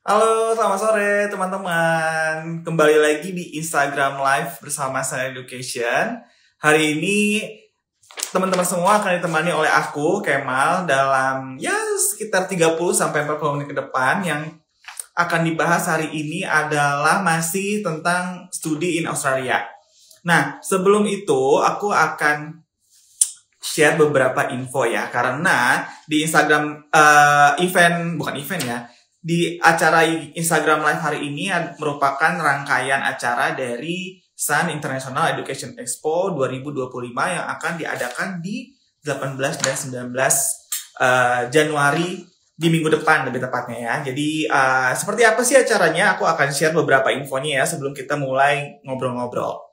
Halo, selamat sore teman-teman. Kembali lagi di Instagram Live bersama Sun Education. Hari ini teman-teman semua akan ditemani oleh aku, Kemal, dalam sekitar 30 sampai 40 menit ke depan. Yang akan dibahas hari ini adalah masih tentang studi in Australia. Nah, sebelum itu aku akan share beberapa info ya, karena di Instagram di acara Instagram Live hari ini merupakan rangkaian acara dari Sun International Education Expo 2025 yang akan diadakan di 18 dan 19 Januari di minggu depan lebih tepatnya ya. Jadi seperti apa sih acaranya? Aku akan share beberapa infonya ya sebelum kita mulai ngobrol-ngobrol.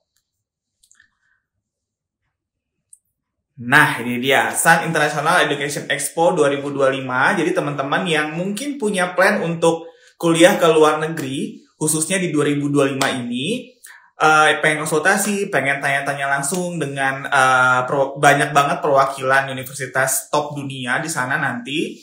Nah, ini dia Sun International Education Expo 2025. Jadi teman-teman yang mungkin punya plan untuk kuliah ke luar negeri, khususnya di 2025 ini, pengen konsultasi, pengen tanya-tanya langsung dengan banyak banget perwakilan universitas top dunia di sana nanti.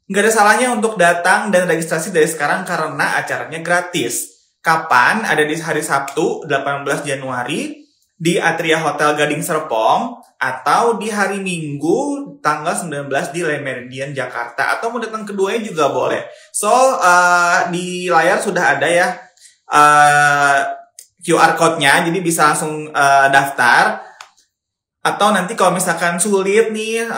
Nggak ada salahnya untuk datang dan registrasi dari sekarang karena acaranya gratis. Kapan? Ada di hari Sabtu, 18 Januari, di Atria Hotel Gading Serpong, atau di hari Minggu tanggal 19 di Le Méridien Jakarta, atau mau datang keduanya juga boleh. So di layar sudah ada ya QR code-nya, jadi bisa langsung daftar. Atau nanti kalau misalkan sulit nih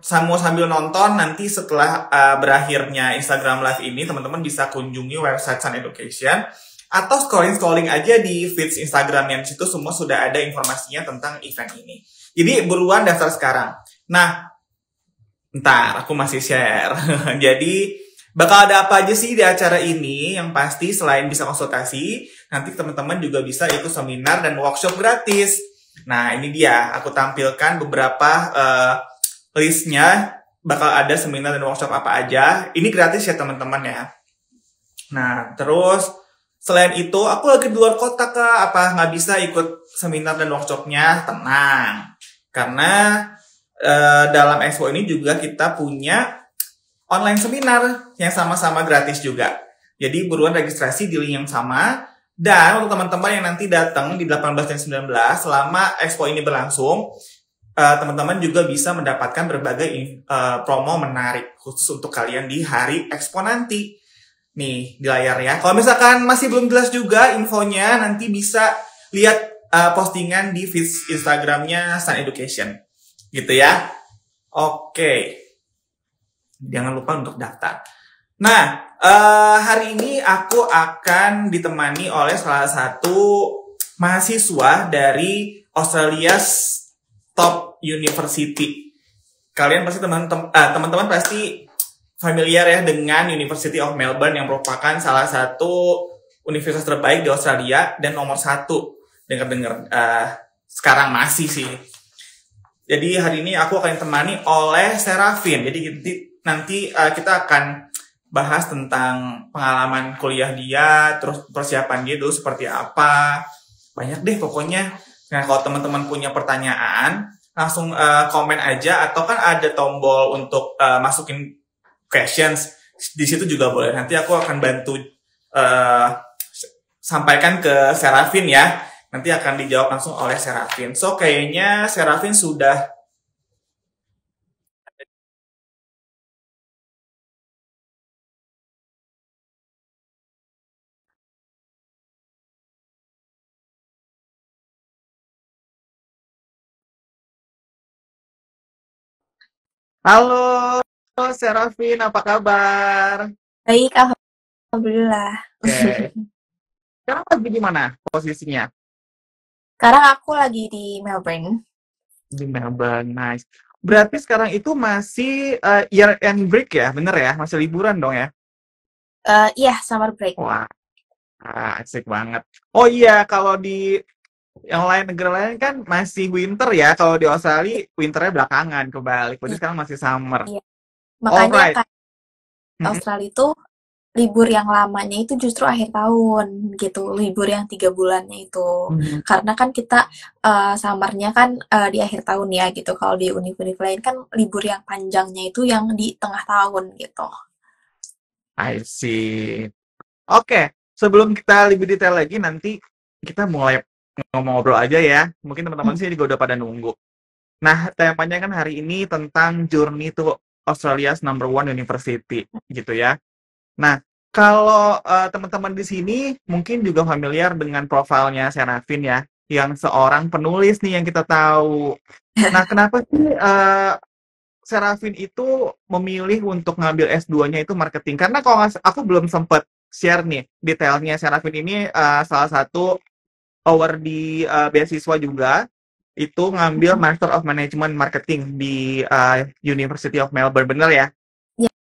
sambil nonton, nanti setelah berakhirnya Instagram Live ini, teman-teman bisa kunjungi website Sun Education atau scrolling aja di feeds Instagramnya. Di situ semua sudah ada informasinya tentang event ini. Jadi buruan daftar sekarang. Nah, ntar aku masih share. Jadi bakal ada apa aja sih di acara ini? Yang pasti selain bisa konsultasi, nanti teman-teman juga bisa ikut seminar dan workshop gratis. Nah, ini dia. Aku tampilkan beberapa listnya. Bakal ada seminar dan workshop apa aja. Ini gratis ya teman-teman ya. Nah, terus selain itu, aku lagi di luar kota Kak. Apa nggak bisa ikut seminar dan workshopnya? Tenang. Karena dalam expo ini juga kita punya online seminar yang sama-sama gratis juga. Jadi buruan registrasi di link yang sama. Dan untuk teman-teman yang nanti datang di 18 dan 19 selama expo ini berlangsung, teman-teman juga bisa mendapatkan berbagai promo menarik khusus untuk kalian di hari expo nanti. Nih di layar ya. Kalau misalkan masih belum jelas juga infonya, nanti bisa lihat postingan di feed Instagramnya Sun Education. Gitu ya. Oke. Jangan lupa untuk daftar. Nah, hari ini aku akan ditemani oleh salah satu mahasiswa dari Australia's Top University. Kalian pasti teman-teman pasti familiar ya dengan University of Melbourne yang merupakan salah satu universitas terbaik di Australia dan nomor 1. Dengar-dengar sekarang masih sih. Jadi hari ini aku akan ditemani oleh Serafin. Jadi nanti kita akan bahas tentang pengalaman kuliah dia, terus persiapan dia dulu seperti apa. Banyak deh pokoknya. Nah, kalau teman-teman punya pertanyaan, langsung komen aja, atau kan ada tombol untuk masukin questions. Di situ juga boleh. Nanti aku akan bantu sampaikan ke Serafin ya. Nanti akan dijawab langsung oleh Serafin. So, kayaknya Serafin sudah. Halo, Serafin, apa kabar? Baik, alhamdulillah. Oke. Sekarang lagi di mana posisinya? Sekarang aku lagi di Melbourne. Di Melbourne, nice. Berarti sekarang itu masih year end break ya, bener ya? Masih liburan dong ya? Iya, summer break. Wah, asik banget. Oh iya, kalau di yang lain negara lain kan masih winter ya. Kalau di Australia winternya belakangan kebalik. Berarti sekarang masih summer. Iya. Makanya Alright. kan Australia itu libur yang lamanya itu justru akhir tahun gitu, libur yang 3 bulannya itu. Karena kan kita summernya kan di akhir tahun ya gitu. Kalau di univ-univ lain kan libur yang panjangnya itu yang di tengah tahun gitu. I see. Oke, sebelum kita lebih detail lagi, nanti kita mulai ngobrol aja ya. Mungkin teman-teman sih juga udah pada nunggu. Nah, temanya kan hari ini tentang Journey to Australia's number one university, gitu ya. Nah, kalau teman-teman di sini mungkin juga familiar dengan profilnya Serafin ya, yang seorang penulis nih yang kita tahu. Nah, kenapa sih Serafin itu memilih untuk ngambil S2-nya itu marketing? Karena kalau aku belum sempat share nih detailnya. Serafin ini salah satu award di beasiswa juga, itu ngambil Master of Management Marketing di University of Melbourne, bener ya? Ya,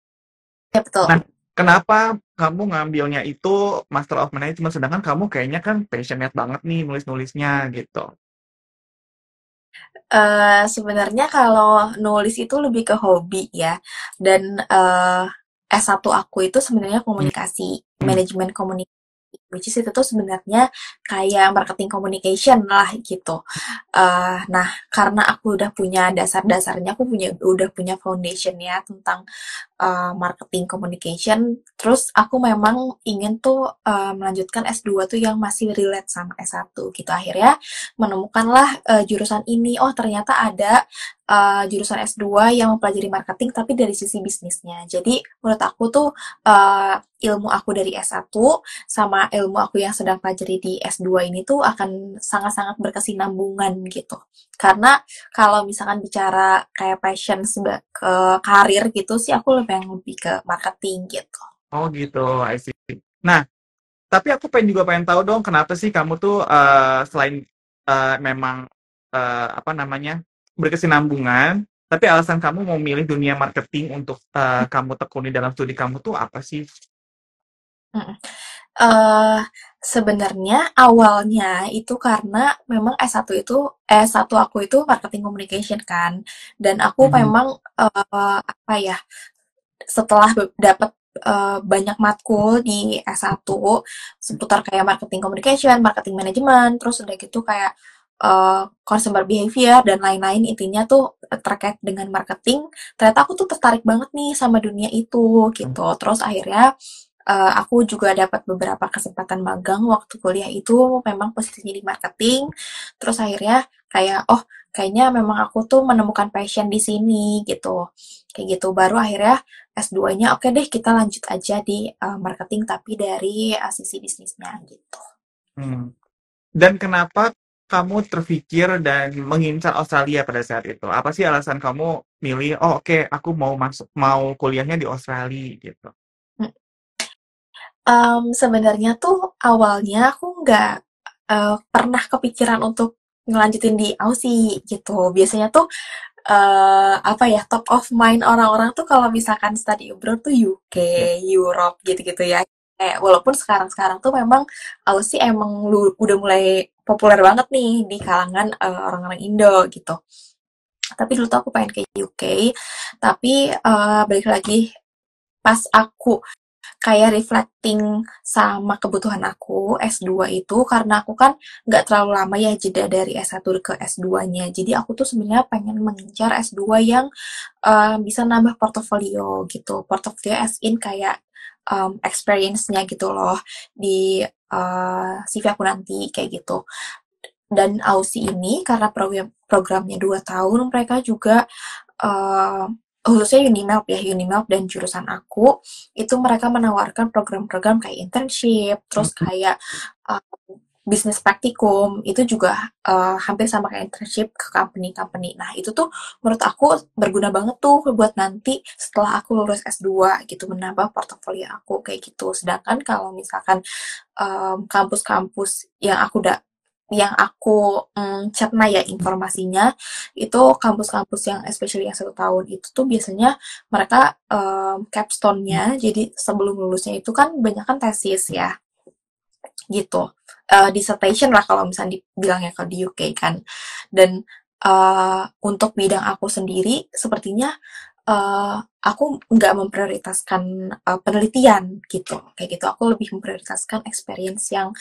ya betul. Nah, kenapa kamu ngambilnya itu Master of Management, sedangkan kamu kayaknya kan passionate banget nih nulis-nulisnya gitu. Sebenarnya kalau nulis itu lebih ke hobi ya, dan S1 aku itu sebenarnya Hmm. komunikasi, manajemen komunikasi, which is itu tuh sebenarnya kayak marketing communication lah gitu. Nah, karena aku udah punya dasar-dasarnya, aku udah punya foundation ya tentang marketing communication. Terus aku memang ingin tuh melanjutkan S2 tuh yang masih relate sama S1 gitu. Akhirnya menemukanlah jurusan ini. Oh, ternyata ada jurusan S2 yang mempelajari marketing tapi dari sisi bisnisnya. Jadi menurut aku tuh ilmu aku dari S1 sama ilmu aku yang sedang pelajari di S2 ini tuh akan sangat-sangat berkesinambungan gitu. Karena kalau misalkan bicara kayak passion ke karir gitu sih aku lebih ke marketing gitu. Oh gitu, I see. Nah, tapi aku juga pengen tahu dong, kenapa sih kamu tuh selain memang apa namanya berkesinambungan, tapi alasan kamu mau milih dunia marketing untuk kamu tekuni dalam studi kamu tuh apa sih? Mm. Eh, Sebenarnya awalnya itu karena memang S1 aku itu marketing communication kan, dan aku Mhm. memang apa ya, setelah dapat banyak matkul di S1 seputar kayak marketing communication, marketing management, terus udah gitu kayak consumer behavior dan lain-lain, intinya tuh terkait dengan marketing. Ternyata aku tuh tertarik banget nih sama dunia itu gitu. Terus akhirnya aku juga dapat beberapa kesempatan magang waktu kuliah itu memang posisinya di marketing. Terus akhirnya kayak oh kayaknya memang aku tuh menemukan passion di sini gitu. Kayak gitu baru akhirnya S2-nya oke deh kita lanjut aja di marketing tapi dari sisi bisnisnya gitu. Hmm. Dan kenapa kamu terpikir dan mengincar Australia pada saat itu? Apa sih alasan kamu milih, oh oke, aku mau kuliahnya di Australia gitu? Sebenarnya tuh awalnya aku nggak pernah kepikiran untuk ngelanjutin di Aussie gitu. Biasanya tuh apa ya, top of mind orang-orang tuh kalau misalkan study abroad tuh UK, Europe gitu-gitu ya. Kayak walaupun sekarang-sekarang tuh memang Aussie emang udah mulai populer banget nih di kalangan orang-orang Indo gitu. Tapi dulu tuh aku pengen ke UK, tapi balik lagi pas aku kayak reflecting sama kebutuhan aku S2 itu karena aku kan nggak terlalu lama ya jeda dari S1 ke S2-nya. Jadi aku tuh sebenarnya pengen mengincar S2 yang bisa nambah portofolio gitu. Portofolio as in kayak experience-nya gitu loh di CV aku nanti kayak gitu. Dan Aussie ini karena programnya 2 tahun, mereka juga khususnya Unimelp dan jurusan aku, itu mereka menawarkan program-program kayak internship, terus kayak uh, bisnis praktikum, itu juga hampir sama kayak internship ke company-company. Nah, itu tuh menurut aku berguna banget tuh buat nanti setelah aku lulus S2 gitu, menambah portofolio aku kayak gitu. Sedangkan kalau misalkan kampus-kampus yang aku cerna ya informasinya, itu kampus-kampus yang especially yang 1 tahun itu tuh biasanya mereka capstone-nya, jadi sebelum lulusnya itu kan banyak kan tesis ya, gitu. Dissertation lah kalau misalnya dibilangnya kalau di UK kan. Dan untuk bidang aku sendiri, sepertinya aku nggak memprioritaskan penelitian gitu. Kayak gitu, aku lebih memprioritaskan experience yang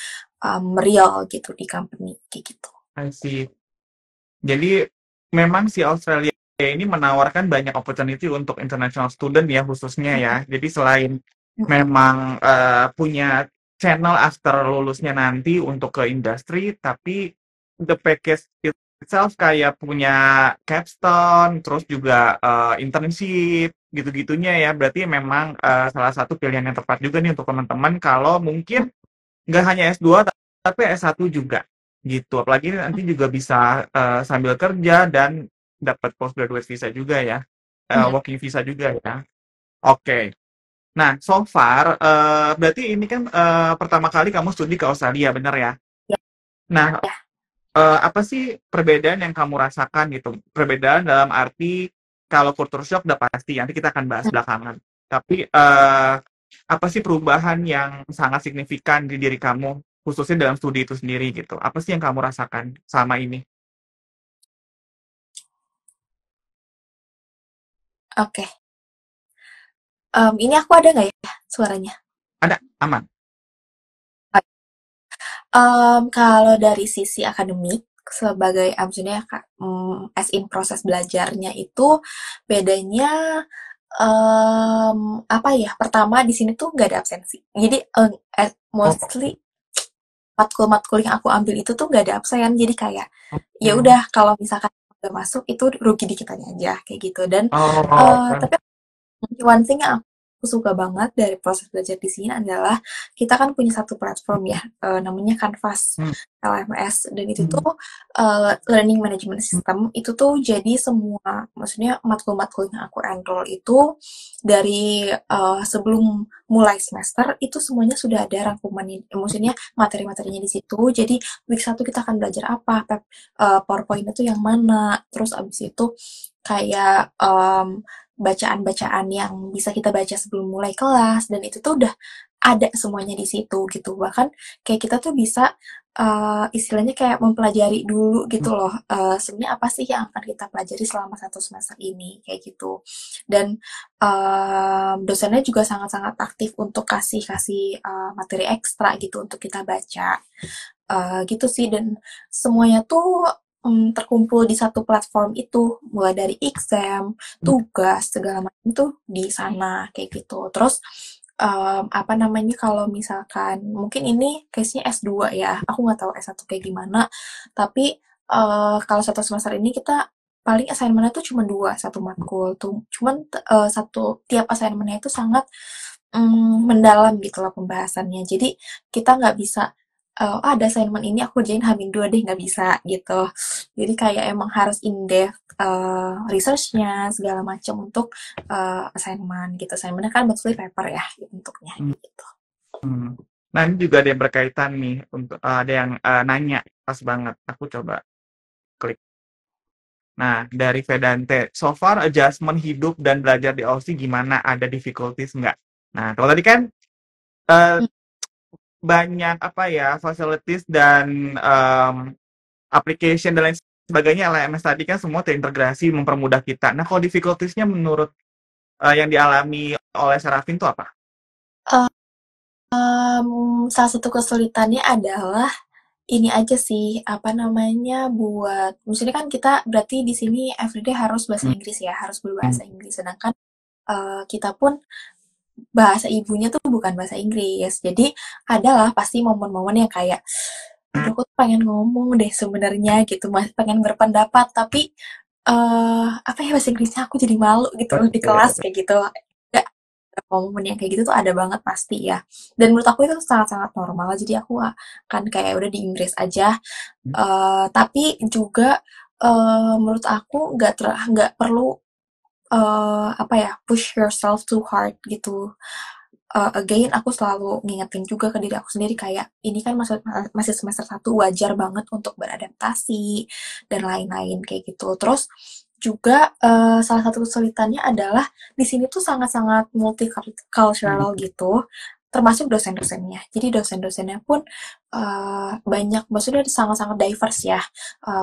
real gitu di company, kayak gitu. I see. Jadi memang si Australia ini menawarkan banyak opportunity untuk international student ya khususnya ya. Jadi selain memang punya channel after lulusnya nanti untuk ke industri, tapi the package itself kayak punya capstone, terus juga internship, gitu-gitunya ya. Berarti memang salah satu pilihan yang tepat juga nih untuk teman-teman kalau mungkin nggak hanya S2 tapi S1 juga gitu. Apalagi nanti juga bisa sambil kerja dan dapat postgraduate visa juga ya, working visa juga ya. Oke. Nah, so far berarti ini kan pertama kali kamu studi ke Australia, bener ya? Ya, Nah, apa sih perbedaan yang kamu rasakan gitu? Perbedaan dalam arti kalau culture shock udah pasti, nanti kita akan bahas belakangan. Tapi apa sih perubahan yang sangat signifikan di diri kamu, khususnya dalam studi itu sendiri gitu? Apa sih yang kamu rasakan sama ini? oke. Ini aku ada nggak ya suaranya? Ada, aman. Kalau dari sisi akademik, sebagai maksudnya as in proses belajarnya itu bedanya apa ya? Pertama di sini tuh nggak ada absensi. Jadi Oh, mostly matkul-matkul yang aku ambil itu tuh nggak ada absen. Jadi kayak ya oh, udah kalau misalkan udah masuk itu rugi di kitanya aja kayak gitu. Dan oh, tapi one thing yang aku suka banget dari proses belajar di sini adalah kita kan punya satu platform ya, namanya Canvas hmm, LMS, dan itu tuh learning management system itu tuh jadi semua, maksudnya matkul-matkul yang aku enroll itu dari sebelum mulai semester itu semuanya sudah ada rangkuman, maksudnya materi-materinya di situ. Jadi week satu kita akan belajar apa, PowerPoint itu yang mana, terus abis itu kayak bacaan-bacaan yang bisa kita baca sebelum mulai kelas, dan itu tuh udah ada semuanya di situ gitu. Bahkan kayak kita tuh bisa istilahnya kayak mempelajari dulu gitu loh, sebenarnya apa sih yang akan kita pelajari selama satu semester ini kayak gitu. Dan dosennya juga sangat-sangat aktif untuk kasih materi ekstra gitu untuk kita baca, gitu sih. Dan semuanya tuh terkumpul di satu platform itu, mulai dari exam, tugas, segala macam itu di sana kayak gitu. Terus apa namanya, kalau misalkan mungkin ini case-nya S2 ya, aku nggak tahu S1 kayak gimana, tapi kalau satu semester ini kita paling assignment-nya tuh cuma dua, satu matkul tuh. Cuman satu tiap assignment-nya itu sangat mendalam gitu loh pembahasannya. Jadi kita nggak bisa ada assignment ini aku kerjain Hamin dua deh, nggak bisa gitu. Jadi kayak emang harus in-depth research-nya segala macam untuk assignment gitu. Assignment-nya kan mostly paper ya bentuknya hmm, gitu. hmm. Nah, ini juga ada yang berkaitan nih untuk ada yang nanya pas banget. Aku coba klik. Nah, dari Vedante, so far adjustment hidup dan belajar di Aussie gimana? Ada difficulties nggak? Nah, kalau tadi kan eh, banyak apa ya, facilities dan application dan lain sebagainya, LMS tadi kan semua terintegrasi mempermudah kita. Nah, kalau difficulties-nya menurut yang dialami oleh Serafin itu apa? Salah satu kesulitannya adalah ini aja sih, apa namanya, buat maksudnya kan kita berarti di sini everyday harus bahasa Hmm, Inggris ya, harus berbahasa Inggris. Sedangkan kita pun bahasa ibunya tuh bukan bahasa Inggris. Jadi adalah pasti momen-momen yang kayak, aduh aku tuh pengen ngomong deh sebenarnya gitu, mas pengen berpendapat, tapi apa ya, bahasa Inggrisnya aku jadi malu gitu loh di kelas Oke. kayak gitu. Ya, momen yang kayak gitu tuh ada banget pasti ya. Dan menurut aku itu sangat-sangat normal. Jadi aku akan kayak udah di Inggris aja. Tapi juga menurut aku nggak perlu apa ya, push yourself too hard gitu. Again aku selalu ngingetin juga ke diri aku sendiri kayak ini kan masih semester satu, wajar banget untuk beradaptasi dan lain-lain kayak gitu. Terus juga salah satu kesulitannya adalah di sini tuh sangat-sangat multicultural gitu, termasuk dosen-dosennya. Jadi dosen-dosennya pun banyak, maksudnya sangat-sangat diverse ya.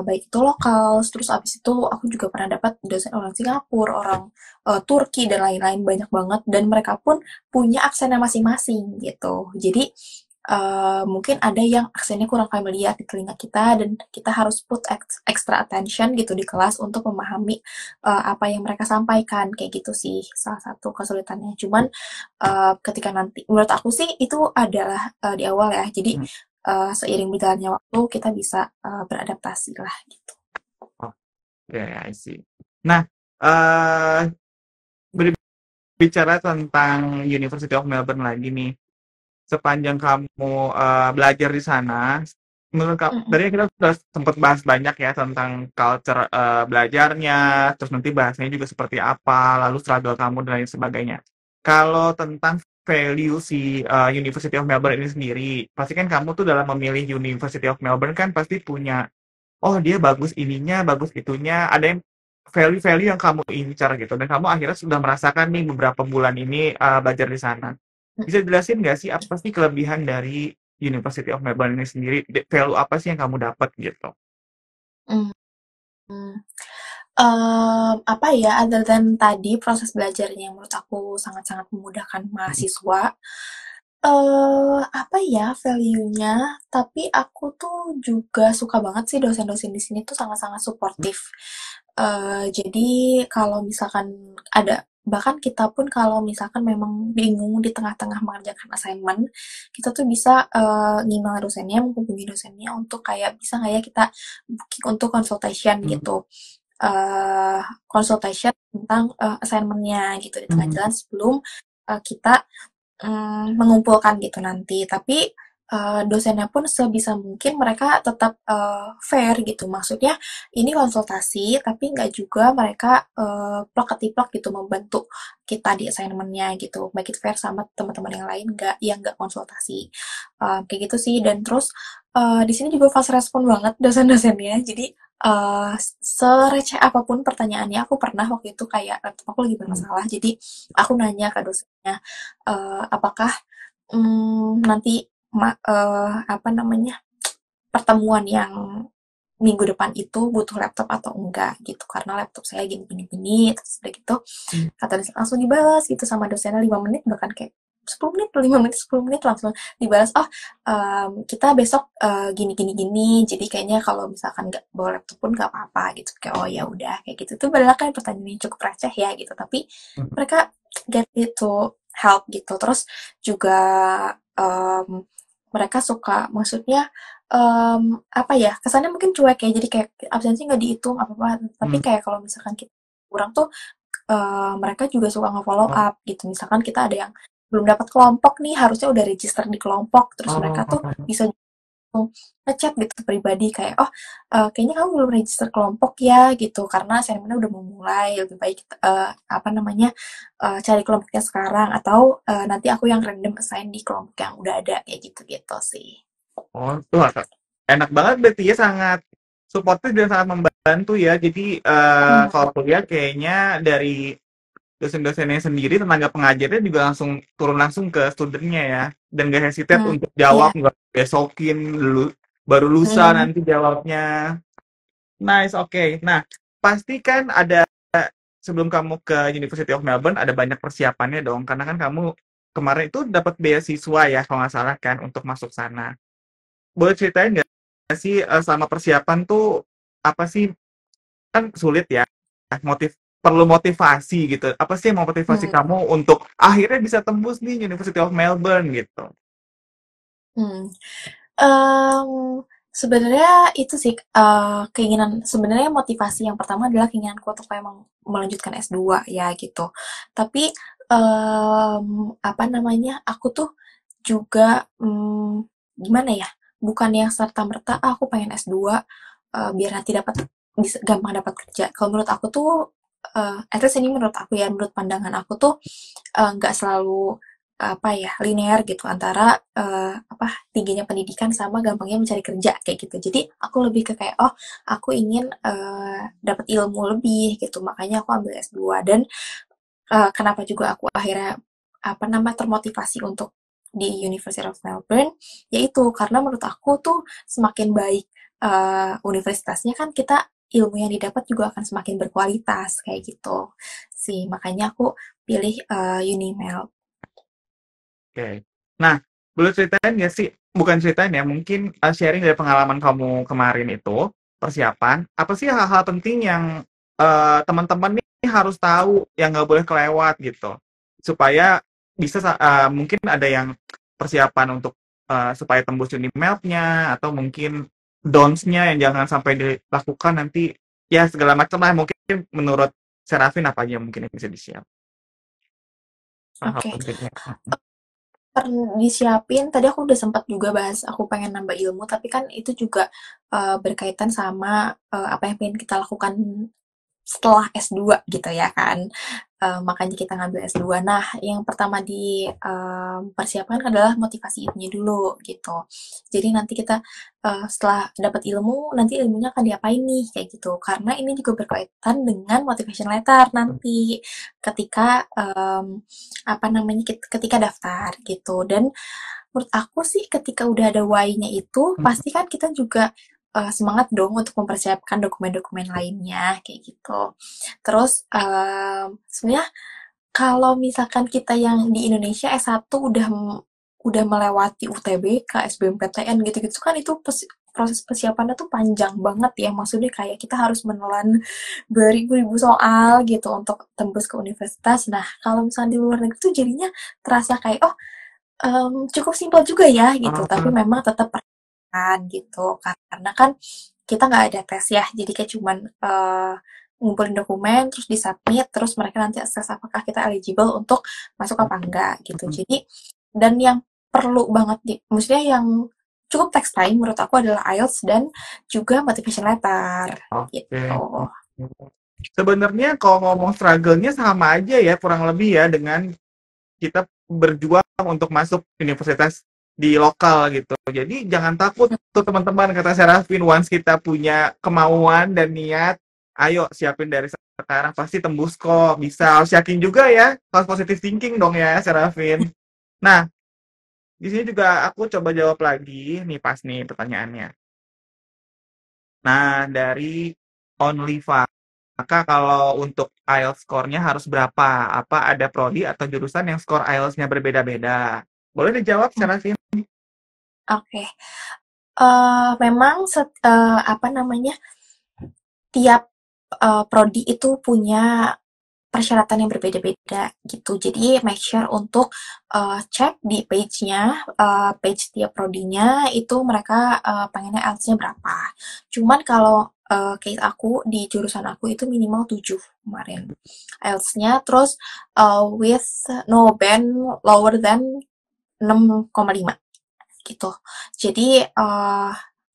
Baik itu lokal, terus abis itu aku juga pernah dapat dosen orang Singapura, orang Turki dan lain-lain, banyak banget, dan mereka pun punya aksennya masing-masing gitu. Jadi mungkin ada yang aksennya kurang familiar di telinga kita dan kita harus put extra attention gitu di kelas untuk memahami apa yang mereka sampaikan kayak gitu sih salah satu kesulitannya. Cuman ketika nanti menurut aku sih itu adalah di awal ya. Jadi seiring berjalannya waktu kita bisa beradaptasi lah gitu. Oke, I see. Nah, eh berbicara tentang University of Melbourne lagi nih, sepanjang kamu belajar di sana, menurut kamu, Mm-mm. tadi kita sudah sempat bahas banyak ya tentang culture belajarnya, terus nanti bahasanya juga seperti apa, lalu struggle kamu dan lain sebagainya. Kalau tentang value si University of Melbourne ini sendiri, pasti kan kamu tuh dalam memilih University of Melbourne kan pasti punya, oh dia bagus ininya, bagus itunya, ada yang value-value yang kamu incar gitu, dan kamu akhirnya sudah merasakan nih beberapa bulan ini belajar di sana. Bisa jelasin nggak sih apa sih kelebihan dari University of Melbourne ini sendiri? Value apa sih yang kamu dapat gitu? Mm. Apa ya, other than tadi proses belajarnya yang menurut aku sangat-sangat memudahkan mahasiswa, apa ya value-nya, tapi aku tuh juga suka banget sih dosen-dosen di sini tuh sangat-sangat suportif. Jadi kalau misalkan ada bahkan kita pun kalau misalkan memang bingung di tengah-tengah mengerjakan assignment, kita tuh bisa ngemail dosennya, menghubungi dosennya untuk kayak bisa nggak ya kita booking untuk consultation gitu. eh Consultation tentang assignment-nya gitu di tengah jalan sebelum kita mengumpulkan gitu nanti. Tapi dosennya pun sebisa mungkin mereka tetap fair gitu. Maksudnya ini konsultasi, tapi nggak juga mereka plak ketiplak gitu membantu kita di assignment-nya gitu. Make it fair sama teman-teman yang lain nggak yang nggak konsultasi. Kayak gitu sih. Dan terus di sini juga fast respon banget dosen-dosennya. Jadi sereceh apapun pertanyaannya, aku pernah waktu itu kayak laptop aku lagi bermasalah. Jadi aku nanya ke dosennya, apakah nanti apa namanya pertemuan yang minggu depan itu butuh laptop atau enggak gitu karena laptop saya gini gini gini terus udah gitu kata dosen langsung dibalas gitu sama dosennya 5 menit bahkan kayak 10 menit 5 menit 10 menit langsung dibalas oh kita besok gini gini gini jadi kayaknya kalau misalkan nggak bawa laptop pun nggak apa-apa gitu kayak oh ya udah kayak gitu tuh padahal kan pertanyaannya cukup receh ya gitu tapi mereka get it to help gitu terus juga mereka suka maksudnya apa ya kesannya mungkin cuek ya jadi kayak absensi nggak dihitung apa apa tapi kayak kalau misalkan kita kurang tuh mereka juga suka nge-follow up gitu misalkan kita ada yang belum dapat kelompok nih harusnya udah register di kelompok terus mereka tuh bisa ngechat gitu pribadi kayak oh kayaknya kamu belum register kelompok ya gitu karena assignment udah mau mulai lebih baik apa namanya cari kelompoknya sekarang atau nanti aku yang random assign di kelompok yang udah ada kayak gitu gitu sih. Oh, tuh enak banget berarti ya, sangat suportif dan sangat membantu ya. Jadi kalau aku lihat kayaknya dari dosen-dosennya sendiri, tenaga pengajarnya juga langsung turun langsung ke studennya ya, dan gak hesitate untuk jawab, Iya. nggak besokin dulu, baru lusa Hmm. nanti jawabnya. Nice, oke. Nah, pasti kan ada sebelum kamu ke University of Melbourne ada banyak persiapannya dong, karena kan kamu kemarin itu dapat beasiswa ya kalau nggak salah kan untuk masuk sana. Boleh ceritain nggak sih selama persiapan tuh apa sih, kan sulit ya, perlu motivasi gitu. Apa sih yang memotivasi Hmm. kamu untuk akhirnya bisa tembus nih University of Melbourne gitu? Hmm. Sebenarnya itu sih keinginan sebenarnya motivasi yang pertama adalah keinginanku untuk memang melanjutkan S2 ya gitu. Tapi apa namanya? Aku tuh juga gimana ya? Bukan yang serta-merta aku pengen S2 biar nanti dapat bisa gampang dapat kerja. Kalau menurut aku tuh at least ini menurut aku ya, menurut pandangan aku tuh nggak selalu apa ya linear gitu antara apa tingginya pendidikan sama gampangnya mencari kerja kayak gitu. Jadi aku lebih ke kayak oh aku ingin dapat ilmu lebih gitu. Makanya aku ambil S2 dan kenapa juga aku akhirnya apa nama termotivasi untuk di University of Melbourne yaitu karena menurut aku tuh semakin baik universitasnya kan kita ilmu yang didapat juga akan semakin berkualitas kayak gitu sih makanya aku pilih Unimel. Oke. Nah, boleh ceritain nggak sih? Bukan ceritain ya, mungkin sharing dari pengalaman kamu kemarin itu, persiapan. Apa sih hal-hal penting yang teman-teman nih harus tahu, yang nggak boleh kelewat gitu, supaya bisa mungkin ada yang persiapan untuk supaya tembus Unimap-nya, atau mungkin don'ts-nya yang jangan sampai dilakukan nanti, ya segala macam lah. Mungkin menurut Serafin apa aja mungkin yang bisa disiap hal-hal Oke. pentingnya. Disiapin, tadi aku udah sempat juga bahas aku pengen nambah ilmu, tapi kan itu juga berkaitan sama apa yang pengen kita lakukan setelah S2 gitu ya kan. Makanya kita ngambil S2. Nah, yang pertama dipersiapkan adalah motivasi ilmunya dulu gitu. Jadi nanti kita setelah dapat ilmu, nanti ilmunya akan diapain nih kayak gitu. Karena ini juga berkaitan dengan motivation letter nanti ketika apa namanya ketika daftar gitu. Dan menurut aku sih ketika udah ada why-nya itu pasti kan kita juga semangat dong untuk mempersiapkan dokumen-dokumen lainnya kayak gitu. Terus sebenarnya kalau misalkan kita yang di Indonesia S1 udah melewati UTBK, SBMPTN gitu-gitu kan itu proses persiapannya tuh panjang banget ya. Maksudnya kayak kita harus menelan beribu-ribu soal gitu untuk tembus ke universitas. Nah, kalau misalnya di luar negeri tuh jadinya terasa kayak oh cukup simpel juga ya gitu. Tapi Oh, memang tetap kan gitu. Karena kan kita nggak ada tes ya. Jadi kayak cuman ngumpulin dokumen terus disubmit terus mereka nanti assess apakah kita eligible untuk masuk apa enggak gitu. Jadi dan yang perlu banget maksudnya yang cukup text time menurut aku adalah IELTS dan juga motivation letter oke. gitu. Sebenarnya kalau ngomong struggle-nya sama aja ya, kurang lebih ya, dengan kita berjuang untuk masuk universitas di lokal gitu. Jadi jangan takut tuh teman-teman, kata Serafin, once kita punya kemauan dan niat, ayo siapin dari sekarang, pasti tembus kok, bisa. Harus yakin juga ya, harus positive thinking dong ya Serafin. Nah, di sini juga aku coba jawab lagi nih pas nih pertanyaannya. Nah, dari Onlyfa, maka kalau untuk IELTS score-nya harus berapa? Apa ada prodi atau jurusan yang skor IELTS-nya berbeda-beda? Boleh dijawab, Serafin? Oke. Memang apa namanya tiap prodi itu punya persyaratan yang berbeda-beda gitu. Jadi make sure untuk cek di page-nya, page tiap prodinya itu mereka pengennya IELTS-nya berapa. Cuman kalau case aku di jurusan aku itu minimal 7 kemarin IELTS-nya, terus with no band lower than 6,5 gitu. Jadi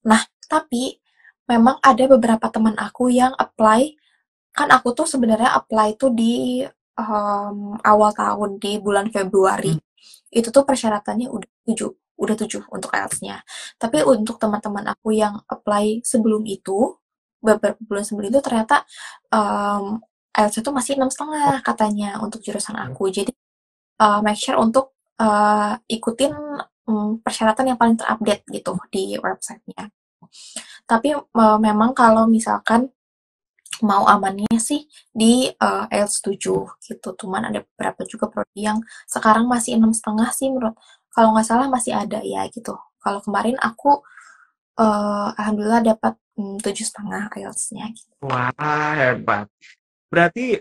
nah tapi memang ada beberapa teman aku yang apply. Kan aku tuh sebenarnya apply tuh di awal tahun di bulan Februari. Itu tuh persyaratannya udah 7 untuk IELTS-nya. Tapi untuk teman-teman aku yang apply sebelum itu, beberapa bulan sebelum itu ternyata IELTS itu masih 6,5 katanya untuk jurusan aku. Jadi make sure untuk ikutin persyaratan yang paling terupdate gitu di websitenya. Tapi memang kalau misalkan mau amannya sih di IELTS 7 gitu. Cuman ada beberapa juga prodi yang sekarang masih 6,5 sih menurut kalau nggak salah masih ada ya gitu. Kalau kemarin aku alhamdulillah dapat 7,5 IELTS-nya gitu. Wah, hebat. Berarti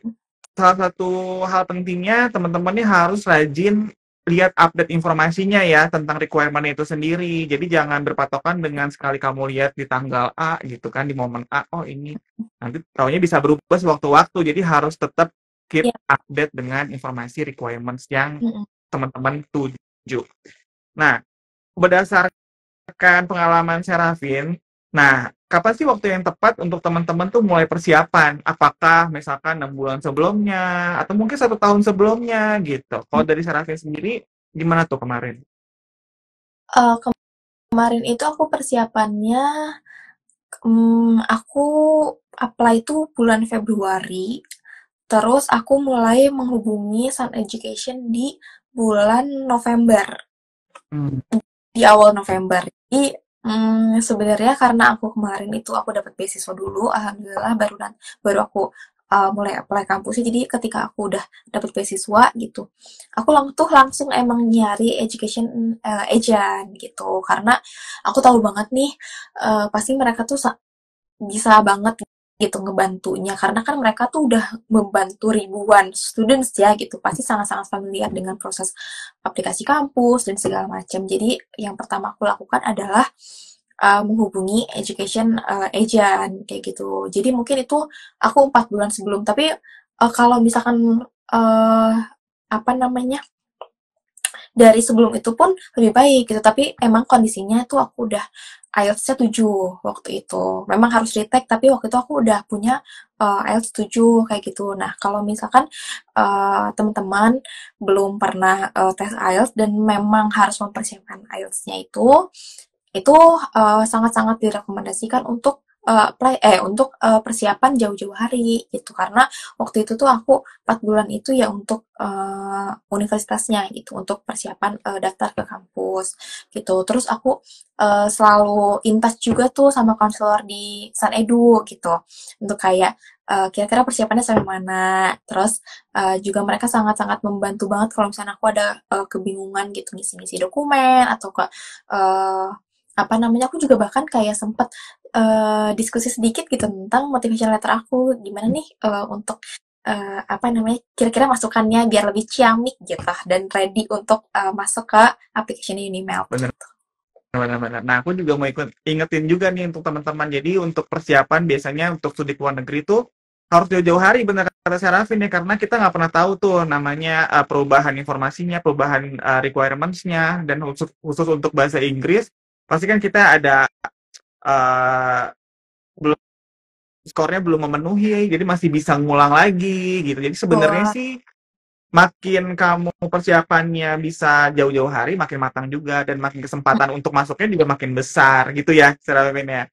salah satu hal pentingnya teman-teman ini harus rajin lihat update informasinya ya tentang requirement itu sendiri. Jadi jangan berpatokan dengan sekali kamu lihat di tanggal A gitu kan, di momen A, oh ini nanti taunya bisa berubah sewaktu-waktu. Jadi harus tetap keep Ya, update dengan informasi requirements yang mm-mm. teman-teman tuju. Nah, berdasarkan pengalaman Serafin, nah, kapan sih waktu yang tepat untuk teman-teman tuh mulai persiapan? Apakah misalkan 6 bulan sebelumnya, atau mungkin 1 tahun sebelumnya gitu? Kalau dari Serafin sendiri, gimana tuh kemarin? Eh, kemarin itu aku persiapannya, aku apply itu bulan Februari. Terus aku mulai menghubungi Sun Education di bulan November. Hmm. Di awal November. Jadi sebenarnya karena aku kemarin itu aku dapat beasiswa dulu, alhamdulillah baru aku mulai apply kampusnya. Jadi ketika aku udah dapet beasiswa gitu, aku langsung emang nyari education agent gitu, karena aku tahu banget nih pasti mereka tuh bisa banget gitu ngebantunya, karena kan mereka tuh udah membantu ribuan students ya gitu, pasti sangat-sangat familiar dengan proses aplikasi kampus dan segala macam. Jadi yang pertama aku lakukan adalah menghubungi education agent kayak gitu. Jadi mungkin itu aku 4 bulan sebelum, tapi kalau misalkan uh, apa namanya, dari sebelum itu pun lebih baik gitu, tapi emang kondisinya tuh aku udah IELTS-nya 7 waktu itu. Memang harus retake, tapi waktu itu aku udah punya IELTS 7 kayak gitu. Nah, kalau misalkan teman-teman belum pernah tes IELTS dan memang harus mempersiapkan IELTS-nya itu sangat-sangat direkomendasikan untuk persiapan jauh-jauh hari gitu, karena waktu itu tuh aku 4 bulan itu ya untuk universitasnya gitu, untuk persiapan daftar ke kampus gitu. Terus aku selalu in touch juga tuh sama konselor di Sanedu gitu, untuk kayak kira-kira persiapannya sampai mana. Terus juga mereka sangat-sangat membantu banget kalau misalnya aku ada kebingungan gitu ngisi-ngisi dokumen, atau ke apa namanya, aku juga bahkan kayak sempet diskusi sedikit gitu tentang motivation letter aku, gimana nih untuk apa namanya, kira-kira masukannya biar lebih ciamik gitu dan ready untuk masuk ke application Unimelt. Bener, benar-benar. Nah, aku juga mau ingetin juga nih untuk teman-teman. Jadi untuk persiapan biasanya untuk studi ke luar negeri itu harus jauh-jauh hari, benar kata Serafin ya, karena kita nggak pernah tahu tuh namanya perubahan informasinya, perubahan requirements-nya, dan khusus untuk bahasa Inggris, pasti kan kita ada eh, belum, skornya belum memenuhi, jadi masih bisa ngulang lagi gitu. Jadi sebenarnya Wah, sih makin kamu persiapannya bisa jauh-jauh hari, makin matang juga, dan makin kesempatan untuk masuknya juga makin besar gitu ya, secara ya.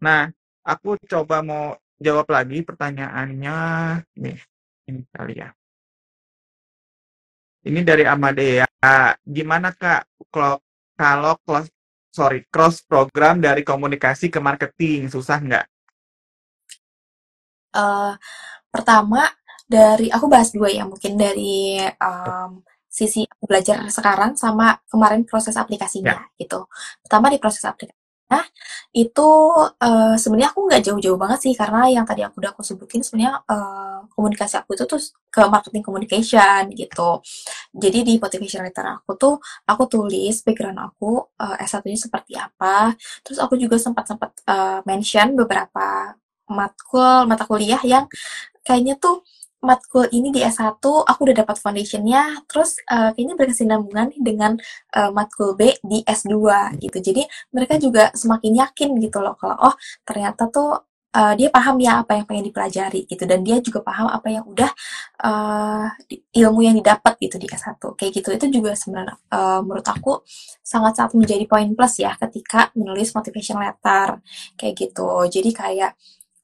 Nah, aku coba mau jawab lagi pertanyaannya nih, ini kali ya. Ini dari Amadea. Gimana Kak kalau cross program dari komunikasi ke marketing, susah nggak? eh, pertama dari aku bahas dua ya, mungkin dari sisi aku belajar sekarang sama kemarin proses aplikasinya Ya. gitu. Pertama di proses aplikasinya itu sebenarnya aku nggak jauh-jauh banget sih, karena yang tadi udah aku sebutin sebenarnya komunikasi aku itu tuh ke marketing communication gitu. Jadi di motivation letter aku tuh aku tulis background aku S1-nya seperti apa. Terus aku juga sempat-sempat mention beberapa mata kuliah yang kayaknya tuh matkul ini di S1 aku udah dapat foundationnya, terus kayaknya berkesinambungan dengan matkul B di S2 gitu. Jadi mereka juga semakin yakin gitu loh kalau oh ternyata tuh dia paham ya apa yang pengen dipelajari gitu, dan dia juga paham apa yang udah ilmu yang didapat gitu di S1 kayak gitu. Itu juga sebenarnya menurut aku sangat-sangat menjadi poin plus ya ketika menulis motivation letter kayak gitu. Jadi kayak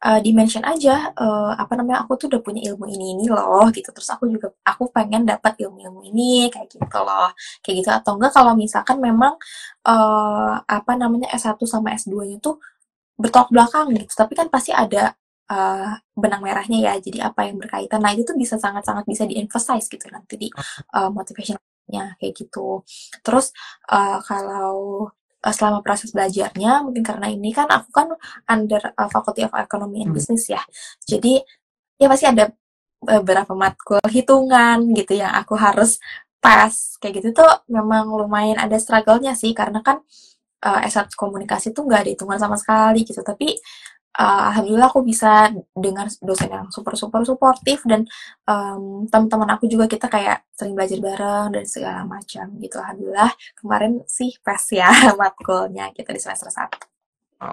di-mention aja apa namanya, aku tuh udah punya ilmu ini loh gitu, terus aku pengen dapat ilmu-ilmu ini kayak gitu loh, kayak gitu. Atau enggak kalau misalkan memang apa namanya S1 sama S2-nya tuh bertolak belakang gitu, tapi kan pasti ada benang merahnya ya, jadi apa yang berkaitan, nah itu tuh bisa sangat-sangat bisa di-emphasize gitu nanti di motivation-nya kayak gitu. Terus kalau selama proses belajarnya, mungkin karena ini kan aku kan under Faculty of Economy and Hmm. Business ya, jadi ya pasti ada beberapa matkul hitungan gitu yang aku harus tes kayak gitu. Tuh memang lumayan ada struggle-nya sih, karena kan S1 komunikasi tuh nggak ada hitungan sama sekali gitu, tapi alhamdulillah aku bisa dengan dosen yang super super suportif, dan teman-teman aku juga kita kayak sering belajar bareng dan segala macam gitu. Alhamdulillah kemarin sih pas ya matkulnya kita di semester 1.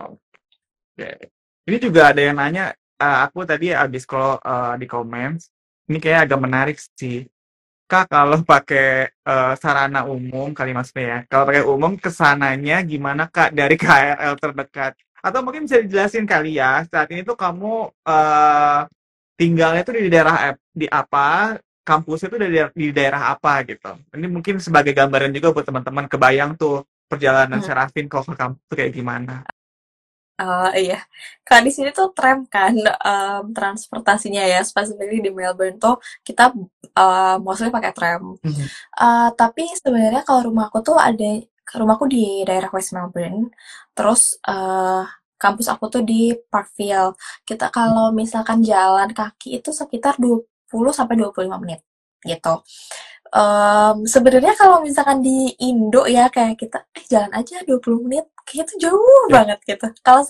Oke. Ini juga ada yang nanya, aku tadi habis scroll di comments, ini kayak agak menarik sih. Kak, kalau pakai sarana umum kali maksudnya ya. Kalau pakai umum kesananya gimana Kak dari KRL terdekat? Atau mungkin bisa dijelasin kali ya. Saat ini tuh kamu tinggalnya tuh di daerah di apa? Kampusnya tuh di daerah apa gitu. Ini mungkin sebagai gambaran juga buat teman-teman kebayang tuh perjalanan Serafin kalau ke kampus tuh kayak gimana. Iya. Kalau di sini tuh tram kan, transportasinya ya, specifically di Melbourne tuh kita mostly pakai tram. Mhm. Tapi sebenarnya kalau rumahku di daerah West Melbourne, terus kampus aku tuh di Parkville. Kita kalau misalkan jalan kaki itu sekitar 20 sampai 25 menit gitu. Sebenarnya kalau misalkan di Indo ya kayak kita jalan aja 20 menit kayak itu jauh Ya. banget gitu. Kalau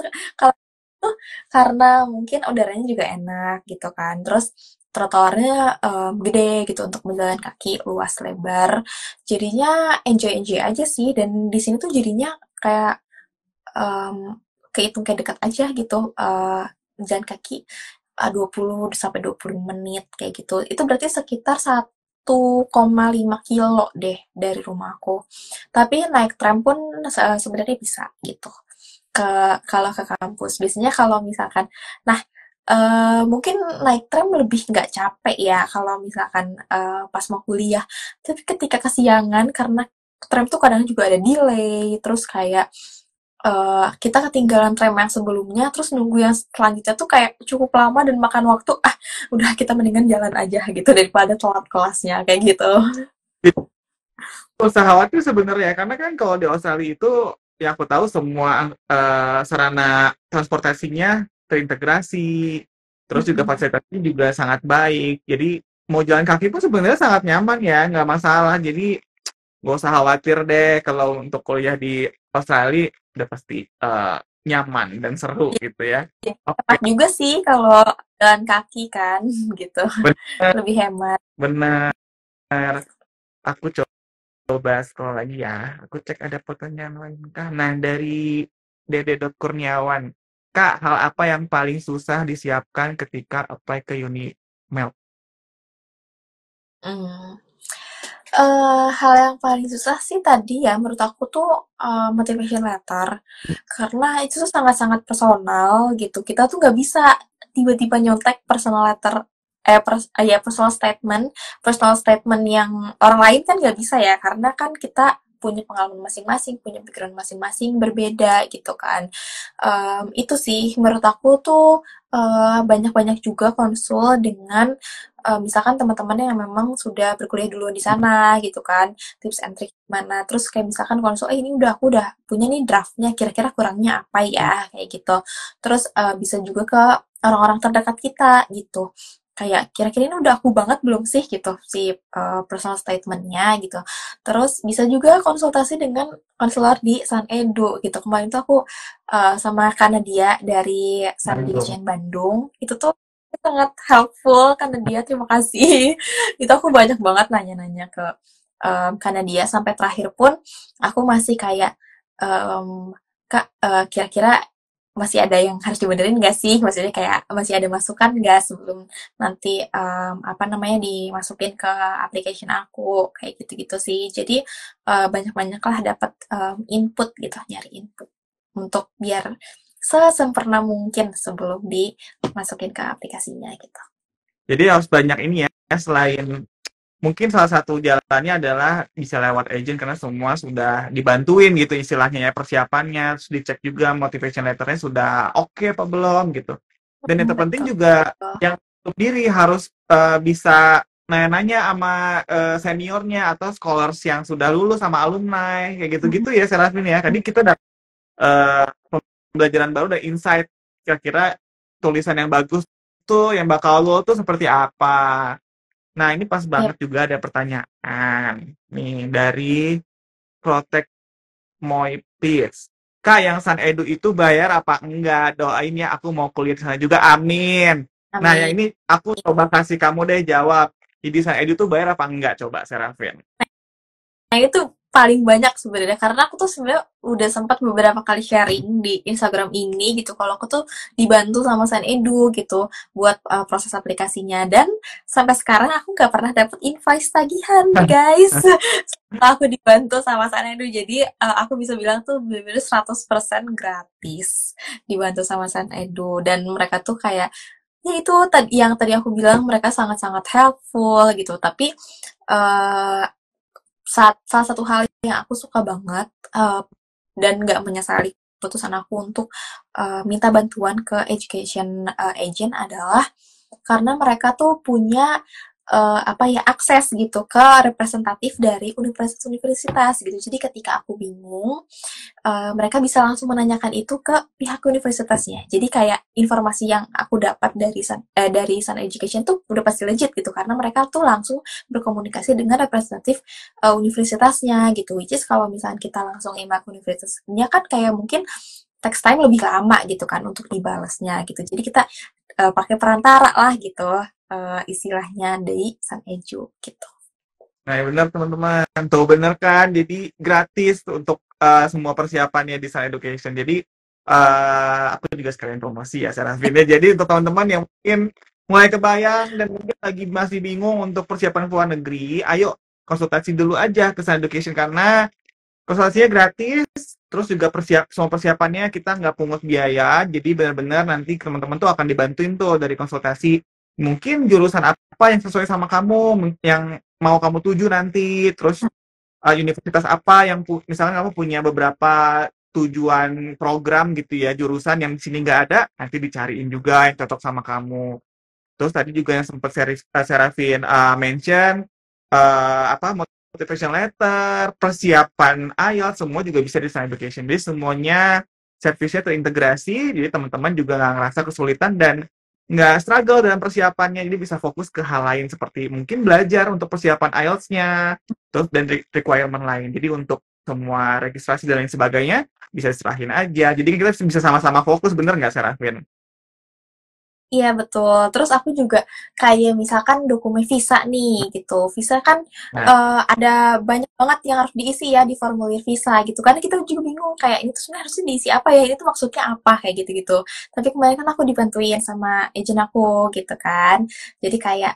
tuh karena mungkin udaranya juga enak gitu kan. Terus trotoarnya gede gitu untuk berjalan kaki luas lebar. Jadinya enjoy aja sih dan di sini tuh jadinya kayak kehitung kayak dekat aja gitu jalan kaki 20 sampai 20 menit kayak gitu. Itu berarti sekitar 1,5 kilo deh dari rumahku. Tapi naik tram pun sebenarnya bisa gitu. Kalau ke kampus. Biasanya kalau misalkan nah mungkin naik tram lebih nggak capek ya kalau misalkan pas mau kuliah. Tapi ketika kesiangan karena tram tuh kadang juga ada delay, terus kayak kita ketinggalan tram yang sebelumnya, terus nunggu yang selanjutnya tuh kayak cukup lama dan makan waktu. Udah kita mendingan jalan aja gitu daripada telat kelasnya kayak gitu. Itu usah khawatir sebenarnya karena kan kalau di Australia itu yang aku tahu semua sarana transportasinya terintegrasi, terus juga Mm-mm. fasilitasnya juga sangat baik. Jadi mau jalan kaki pun sebenarnya sangat nyaman ya, nggak masalah. Jadi nggak usah khawatir deh kalau untuk kuliah di Australia udah pasti nyaman dan seru gitu ya. Ya, Oke, enak juga sih kalau jalan kaki kan gitu. benar, Lebih hemat. benar. Aku coba scroll lagi ya. Aku cek ada pertanyaan lain kah. Nah, dari Dede Kurniawan. Kak, hal apa yang paling susah disiapkan ketika apply ke Unimel? Hmm. Hal yang paling susah sih tadi ya menurut aku tuh motivation letter karena itu tuh sangat-sangat personal gitu. Kita tuh nggak bisa tiba-tiba nyontek personal letter ya personal statement yang orang lain kan nggak bisa ya karena kan kita punya pengalaman masing-masing, punya pikiran masing-masing berbeda gitu kan. Itu sih menurut aku tuh banyak-banyak juga konsul dengan misalkan teman-teman yang memang sudah berkuliah dulu di sana gitu kan, tips and trick gimana, terus kayak misalkan konsul, ini aku udah punya nih draftnya, kira-kira kurangnya apa ya, kayak gitu. Terus bisa juga ke orang-orang terdekat kita gitu, kayak kira-kira ini udah aku banget belum sih gitu si personal statementnya gitu. Terus bisa juga konsultasi dengan konselor di San Edu gitu. Kemarin tuh aku sama Kanadia dari San Bandung. Diego Bandung itu tuh sangat helpful karena dia terima kasih. Itu aku banyak banget nanya-nanya ke karena dia sampai terakhir pun aku masih kayak kak kira-kira masih ada yang harus dibenerin nggak sih, maksudnya kayak masih ada masukan nggak sebelum nanti apa namanya dimasukin ke application aku kayak gitu-gitu sih. Jadi banyak-banyak lah dapat input gitu, nyari input untuk biar sesempurna mungkin sebelum dimasukin ke aplikasinya gitu. Jadi harus banyak ini ya, selain mungkin salah satu jalannya adalah bisa lewat agent karena semua sudah dibantuin gitu istilahnya ya persiapannya, terus dicek juga motivation letternya sudah oke apa belum gitu. Dan yang terpenting Betul. juga yang untuk diri harus bisa nanya-nanya sama seniornya atau scholars yang sudah lulus sama alumni kayak gitu-gitu ya Serafin ya. Tadi kita udah eh, pembelajaran baru dan insight kira-kira tulisan yang bagus tuh yang bakal lo tuh seperti apa. Nah, ini pas Yep. banget juga ada pertanyaan nih dari Protect Moy Peace. Kak, yang San Edu itu bayar apa enggak? Doain ya aku mau kuliah di sana juga. Amin. Nah, yang Amin. ini aku coba kasih kamu deh jawab. Jadi San Edu tuh bayar apa enggak? Coba, Serafin. Nah, itu paling banyak sebenarnya karena aku tuh sebenarnya udah sempat beberapa kali sharing di Instagram ini gitu kalau aku tuh dibantu sama San Edu gitu buat proses aplikasinya dan sampai sekarang aku nggak pernah dapet invoice tagihan guys. Setelah aku dibantu sama San Edu jadi aku bisa bilang tuh bener-bener 100% gratis dibantu sama San Edu dan mereka tuh kayak ya itu tadi yang tadi aku bilang mereka sangat-sangat helpful gitu tapi eh, salah satu hal yang aku suka banget dan nggak menyesali keputusan aku untuk minta bantuan ke education agent adalah karena mereka tuh punya akses gitu ke representatif dari universitas-universitas gitu. Jadi ketika aku bingung, mereka bisa langsung menanyakan itu ke pihak universitasnya. Jadi kayak informasi yang aku dapat dari Sun Education tuh udah pasti legit gitu karena mereka tuh langsung berkomunikasi dengan representatif universitasnya gitu. Which is kalau misalnya kita langsung email ke universitasnya kan kayak mungkin text time lebih lama gitu kan untuk dibalasnya gitu. Jadi kita pakai perantara lah gitu istilahnya dari Sun Edu gitu. Nah, ya benar teman-teman. Tuh bener kan? Jadi gratis tuh untuk semua persiapannya di Sun Education. Jadi aku juga sekalian promosi ya Serafinnya. Jadi untuk teman-teman yang mungkin mulai kebayang dan mungkin lagi masih bingung untuk persiapan ke luar negeri, ayo konsultasi dulu aja ke Sun Education karena konsultasinya gratis. Terus juga semua persiapannya kita nggak pungut biaya. Jadi benar-benar nanti teman-teman tuh akan dibantuin tuh dari konsultasi. Mungkin jurusan apa yang sesuai sama kamu, yang mau kamu tuju nanti, terus universitas apa yang misalnya kamu punya beberapa tujuan program gitu ya, jurusan yang di sini nggak ada, nanti dicariin juga yang cocok sama kamu. Terus tadi juga yang sempat Serafin mention motivation letter, persiapan IELTS, semua juga bisa di Sun Education. Jadi semuanya servisnya terintegrasi, jadi teman-teman juga nggak ngerasa kesulitan dan nggak struggle dalam persiapannya, jadi bisa fokus ke hal lain seperti mungkin belajar untuk persiapan IELTS-nya, terus dan requirement lain. Jadi untuk semua registrasi dan lain sebagainya bisa diserahin aja. Jadi kita bisa sama-sama fokus, bener nggak Serafin? Iya betul. Terus aku juga kayak misalkan dokumen visa nih gitu. Visa kan Nah, ada banyak banget yang harus diisi ya di formulir visa gitu. Karena kita juga bingung kayak ini tuh sebenarnya harusnya diisi apa ya? Ini tuh maksudnya apa kayak gitu-gitu. Tapi kemarin kan aku dibantuin sama agent aku gitu kan. Jadi kayak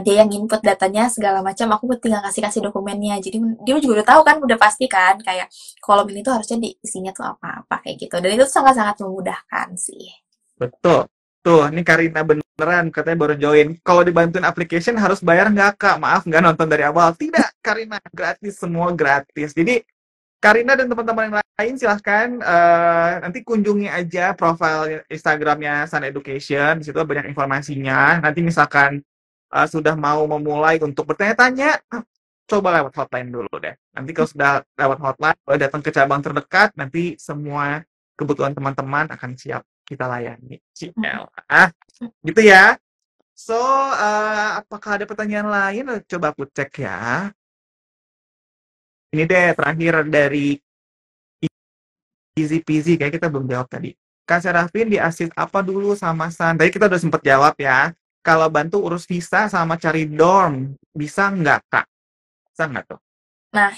dia yang input datanya segala macam, aku tinggal kasih dokumennya. Jadi dia juga udah tahu kan, udah pasti kan kayak kolom ini tuh harusnya diisinya tuh apa-apa kayak gitu. Dan itu sangat-sangat memudahkan sih. betul. Tuh, ini Karina beneran katanya baru join. Kalau dibantuin application harus bayar nggak Kak? Maaf nggak nonton dari awal. Tidak, Karina gratis, semua gratis. Jadi Karina dan teman-teman yang lain silahkan nanti kunjungi aja profil Instagramnya Sun Education. Di situ banyak informasinya. Nanti misalkan sudah mau memulai untuk bertanya-tanya, coba lewat hotline dulu deh. Nanti kalau sudah lewat hotline, boleh datang ke cabang terdekat, nanti semua kebutuhan teman-teman akan siap kita layani. CL. Gitu ya. So, apakah ada pertanyaan lain? Coba aku cek ya. Ini deh terakhir dari Easy Peasy, kayak kita belum jawab tadi. Kak Serafin di assist apa dulu sama San? Tadi kita udah sempet jawab ya. Kalau bantu urus visa sama cari dorm, bisa nggak Kak? Bisa nggak tuh? Nah,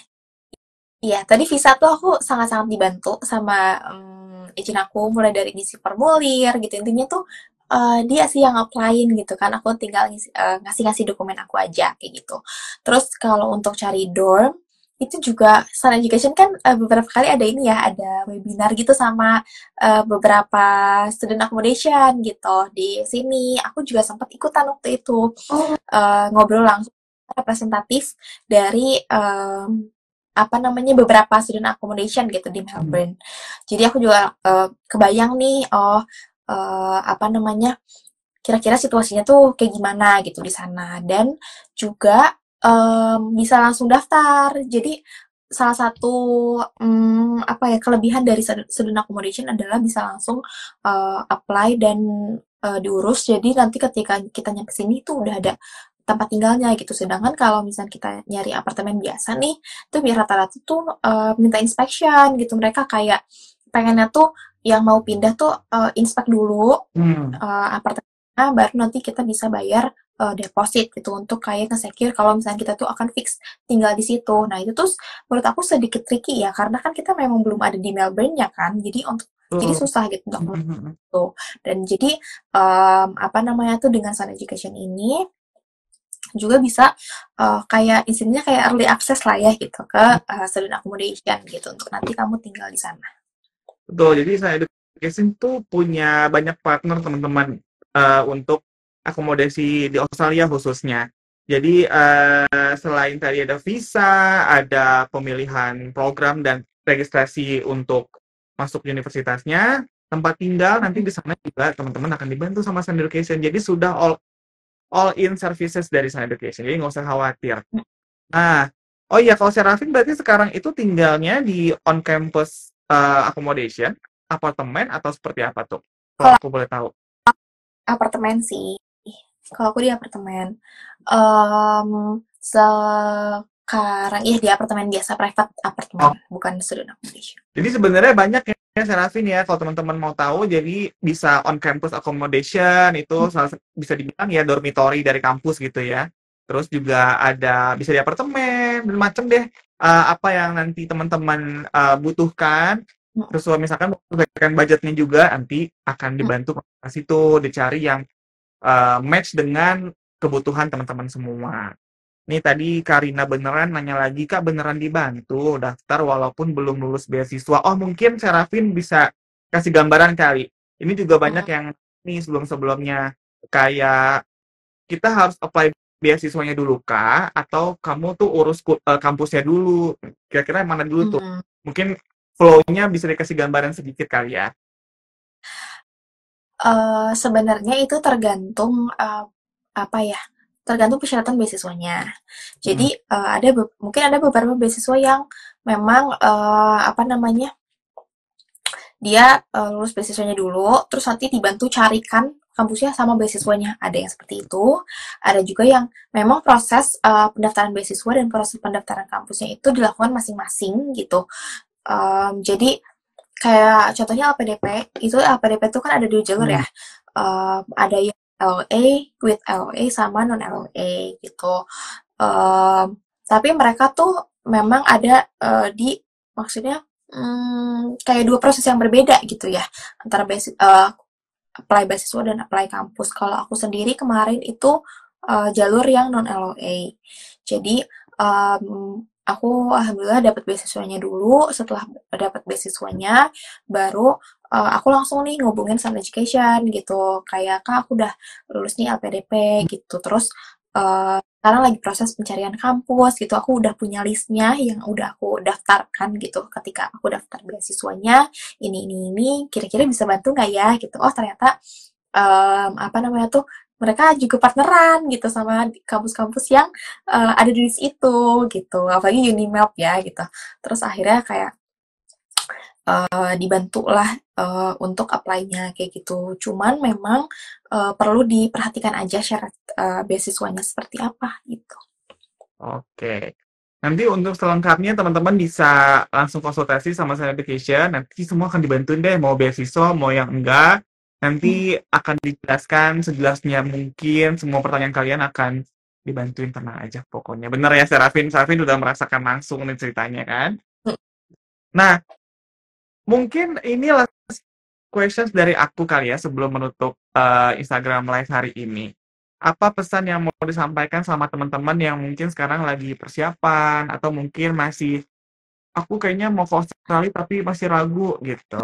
iya, tadi visa tuh aku sangat-sangat dibantu sama agent aku mulai dari ngisi formulir gitu. Intinya tuh dia sih yang apply-in gitu kan. Aku tinggal ngasih-ngasih dokumen aku aja kayak gitu. Terus kalau untuk cari dorm itu juga Sun Education kan beberapa kali ada ini ya, ada webinar gitu sama beberapa student accommodation gitu di sini. Aku juga sempat ikutan waktu itu ngobrol langsung representatif dari apa namanya beberapa student accommodation gitu di Melbourne. Jadi aku juga kebayang nih, apa namanya kira-kira situasinya tuh kayak gimana gitu di sana dan juga bisa langsung daftar. Jadi salah satu apa ya kelebihan dari student accommodation adalah bisa langsung apply dan diurus. Jadi nanti ketika kita nyampe sini tuh udah ada tempat tinggalnya gitu. Sedangkan kalau misalnya kita nyari apartemen biasa nih, itu biar rata-rata tuh minta inspection gitu. Mereka kayak pengennya tuh yang mau pindah tuh inspek dulu apartemennya, baru nanti kita bisa bayar deposit gitu untuk kayak nge-secure kalau misalnya kita tuh akan fix tinggal di situ. Nah itu tuh menurut aku sedikit tricky ya, karena kan kita memang belum ada di Melbourne ya kan. Jadi susah gitu untuk itu. Dan jadi apa namanya tuh dengan Sun Education ini juga bisa kayak isinya kayak early access lah ya gitu ke student accommodation gitu untuk nanti kamu tinggal di sana. Betul, jadi Sun Education tuh punya banyak partner teman-teman untuk akomodasi di Australia khususnya. Jadi selain tadi ada visa, ada pemilihan program dan registrasi untuk masuk universitasnya, tempat tinggal, nanti di sana juga teman-teman akan dibantu sama Sun Education. Jadi sudah all in services dari Sun Education. Jadi nggak usah khawatir. Nah, oh iya, kalau Serafin berarti sekarang itu tinggalnya di on campus accommodation, apartemen atau seperti apa tuh? Kalau Kalau aku boleh tahu. apartemen sih, kalau aku di apartemen. Sekarang ya di apartemen biasa, private apartemen, Oh, bukan student accommodation. jadi sebenarnya banyak ya Serafin ya, kalau teman-teman mau tahu, jadi bisa on campus accommodation itu bisa dibilang ya dormitory dari kampus gitu ya. Terus juga ada bisa di apartemen dan macam deh apa yang nanti teman-teman butuhkan. Terus kalau misalkan sesuaikan budgetnya juga nanti akan dibantu ke situ dicari yang match dengan kebutuhan teman-teman semua. Nih tadi Karina beneran nanya lagi, Kak beneran dibantu daftar walaupun belum lulus beasiswa. Oh mungkin Serafin bisa kasih gambaran kali. Ini juga banyak yang nih sebelum-sebelumnya kayak kita harus apply beasiswanya dulu Kak, atau kamu tuh urus kampusnya dulu. Kira-kira yang mana dulu tuh? Mungkin flow-nya bisa dikasih gambaran sedikit kali ya. Sebenarnya itu tergantung apa ya? Tergantung persyaratan beasiswanya. Jadi mungkin ada beberapa beasiswa yang memang apa namanya, dia lulus beasiswanya dulu, terus nanti dibantu carikan kampusnya sama beasiswanya. Ada yang seperti itu. Ada juga yang memang proses pendaftaran beasiswa dan proses pendaftaran kampusnya itu dilakukan masing-masing gitu. Jadi kayak contohnya LPDP, itu LPDP itu kan ada dua jalur ya. Ada yang LOA, with LOA sama non LOA gitu. Tapi mereka tuh memang ada di maksudnya kayak dua proses yang berbeda gitu ya, antara apply beasiswa dan apply kampus. Kalau aku sendiri kemarin itu jalur yang non LOA. Jadi aku alhamdulillah dapat beasiswanya dulu. Setelah dapat beasiswanya, baru aku langsung nih ngubungin Sun Education gitu. Kayak Kak, aku udah lulus nih LPDP gitu. Terus sekarang lagi proses pencarian kampus gitu. Aku udah punya listnya yang udah aku daftarkan gitu. Ketika aku daftar beasiswanya, ini, kira-kira bisa bantu nggak ya gitu. Oh ternyata apa namanya tuh, mereka juga partneran gitu sama kampus-kampus yang ada di list itu gitu, apalagi Unimap ya gitu. Terus akhirnya kayak dibantu lah untuk apply-nya kayak gitu. Cuman memang perlu diperhatikan aja syarat beasiswanya seperti apa gitu. Oke. Nanti untuk selengkapnya teman-teman bisa langsung konsultasi sama Sun Education. Nanti semua akan dibantuin deh, mau beasiswa, mau yang enggak. Nanti akan dijelaskan sejelasnya mungkin. Semua pertanyaan kalian akan dibantuin, tenang aja pokoknya. Bener ya Serafin? Serafin udah merasakan langsung nih ceritanya kan? Nah, mungkin ini last questions dari aku kali ya sebelum menutup Instagram Live hari ini. Apa pesan yang mau disampaikan sama teman-teman yang mungkin sekarang lagi persiapan atau mungkin masih aku kayaknya mau ke Australia tapi masih ragu gitu.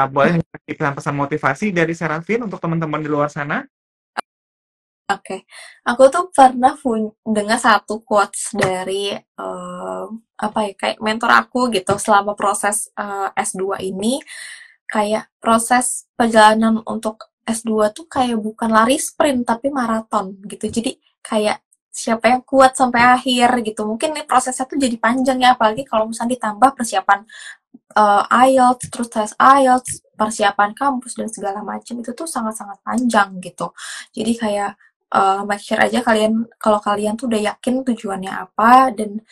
Boleh kasih pesan-pesan motivasi dari Serafin untuk teman-teman di luar sana? Oke, aku tuh pernah dengar satu quotes dari apa ya, kayak mentor aku gitu selama proses S2 ini. Kayak proses perjalanan untuk S2 tuh kayak bukan lari sprint tapi maraton gitu. Jadi kayak siapa yang kuat sampai akhir gitu. Mungkin nih prosesnya tuh jadi panjang ya, apalagi kalau misalnya ditambah persiapan IELTS, terus tes IELTS, persiapan kampus dan segala macam, itu tuh sangat-sangat panjang gitu. Jadi kayak make sure aja kalian, kalau kalian tuh udah yakin tujuannya apa, dan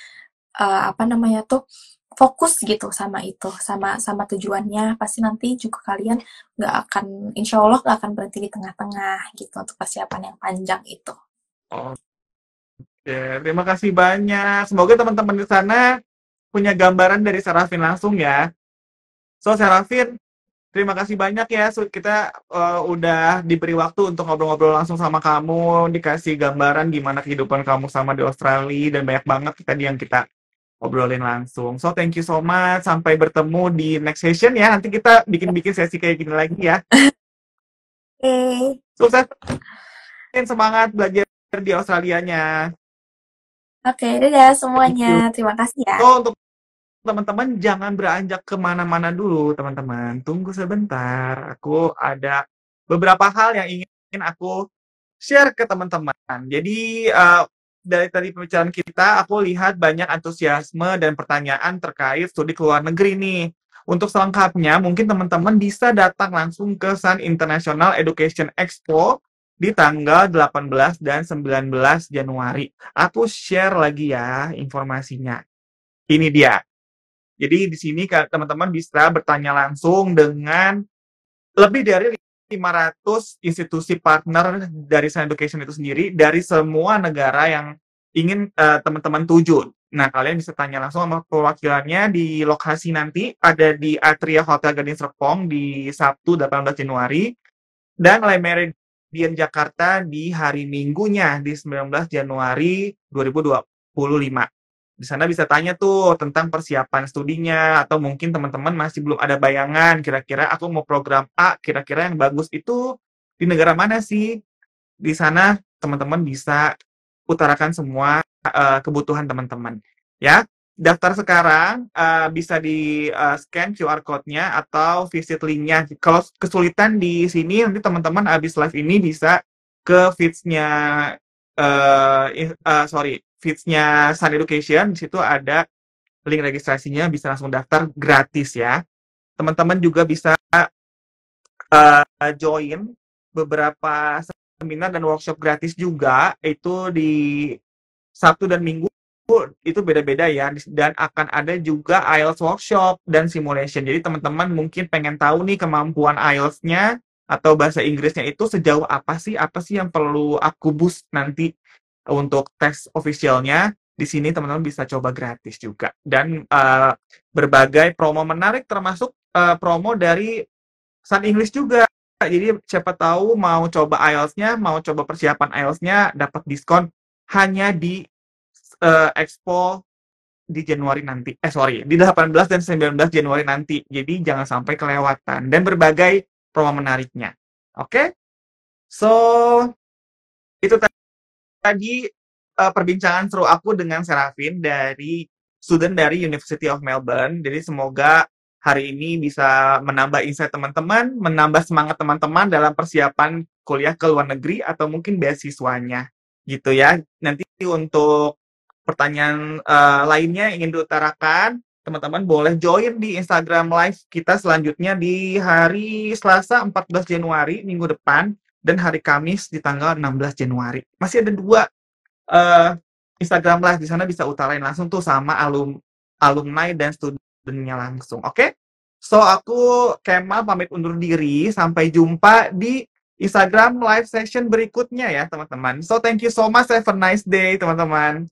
apa namanya tuh, fokus gitu sama itu, sama tujuannya, pasti nanti juga kalian nggak akan, insya Allah nggak akan berhenti di tengah-tengah gitu untuk persiapan yang panjang itu. Oke, terima kasih banyak. Semoga teman-teman di sana punya gambaran dari Serafin langsung ya. So Serafin, terima kasih banyak ya. Kita udah diberi waktu untuk ngobrol-ngobrol langsung sama kamu, dikasih gambaran gimana kehidupan kamu sama di Australia, dan banyak banget tadi yang kita obrolin langsung. So thank you so much. Sampai bertemu di next session ya. Nanti kita bikin-bikin sesi kayak gini lagi ya. Oke, Sukses, semangat belajar di Australianya. oke, dadah Thank semuanya. you. Terima kasih ya. So untuk teman-teman jangan beranjak kemana-mana dulu, teman-teman. Tunggu sebentar, aku ada beberapa hal yang ingin aku share ke teman-teman. Jadi, dari tadi pembicaraan kita, aku lihat banyak antusiasme dan pertanyaan terkait studi ke luar negeri nih. Untuk selengkapnya, mungkin teman-teman bisa datang langsung ke Sun International Education Expo di tanggal 18 dan 19 Januari. Aku share lagi ya informasinya. Ini dia. Jadi di sini teman-teman bisa bertanya langsung dengan lebih dari 500 institusi partner dari Sun Education itu sendiri dari semua negara yang ingin teman-teman tuju. Nah, kalian bisa tanya langsung sama perwakilannya di lokasi nanti ada di Atria Hotel Gading Serpong di Sabtu 18 Januari dan Le Méridien Jakarta di hari Minggunya di 19 Januari 2025. Di sana bisa tanya tuh tentang persiapan studinya atau mungkin teman-teman masih belum ada bayangan kira-kira aku mau program A, kira-kira yang bagus itu di negara mana sih? Di sana teman-teman bisa utarakan semua kebutuhan teman-teman ya. Daftar sekarang bisa di scan QR code-nya atau visit link-nya. Kalau kesulitan di sini nanti teman-teman abis live ini bisa ke feeds-nya feeds-nya Sun Education. Di situ ada link registrasinya, bisa langsung daftar gratis ya. Teman-teman juga bisa join beberapa seminar dan workshop gratis juga, itu di Sabtu dan Minggu itu beda-beda ya, dan akan ada juga IELTS workshop dan simulation. Jadi teman-teman mungkin pengen tahu nih kemampuan IELTS-nya atau bahasa Inggrisnya itu sejauh apa sih yang perlu aku boost nanti untuk tes officialnya. Di sini teman-teman bisa coba gratis juga. Dan berbagai promo menarik termasuk promo dari Sun English juga. Jadi siapa tahu mau coba IELTS-nya, mau coba persiapan IELTS-nya dapat diskon hanya di Expo di Januari nanti. Di 18 dan 19 Januari nanti. Jadi jangan sampai kelewatan dan berbagai promo menariknya. Oke? So, itu tadi perbincangan seru aku dengan Serafin dari student dari University of Melbourne. Jadi semoga hari ini bisa menambah insight teman-teman, menambah semangat teman-teman dalam persiapan kuliah ke luar negeri atau mungkin beasiswanya. Gitu ya. Nanti untuk pertanyaan lainnya ingin diutarakan, teman-teman boleh join di Instagram Live kita selanjutnya di hari Selasa 14 Januari minggu depan dan hari Kamis di tanggal 16 Januari. Masih ada 2 Instagram Live, di sana bisa utarain langsung tuh sama alumni dan studentnya langsung. Oke? So, aku Kemal pamit undur diri. Sampai jumpa di Instagram live session berikutnya ya, teman-teman. So, thank you so much. Have a nice day, teman-teman.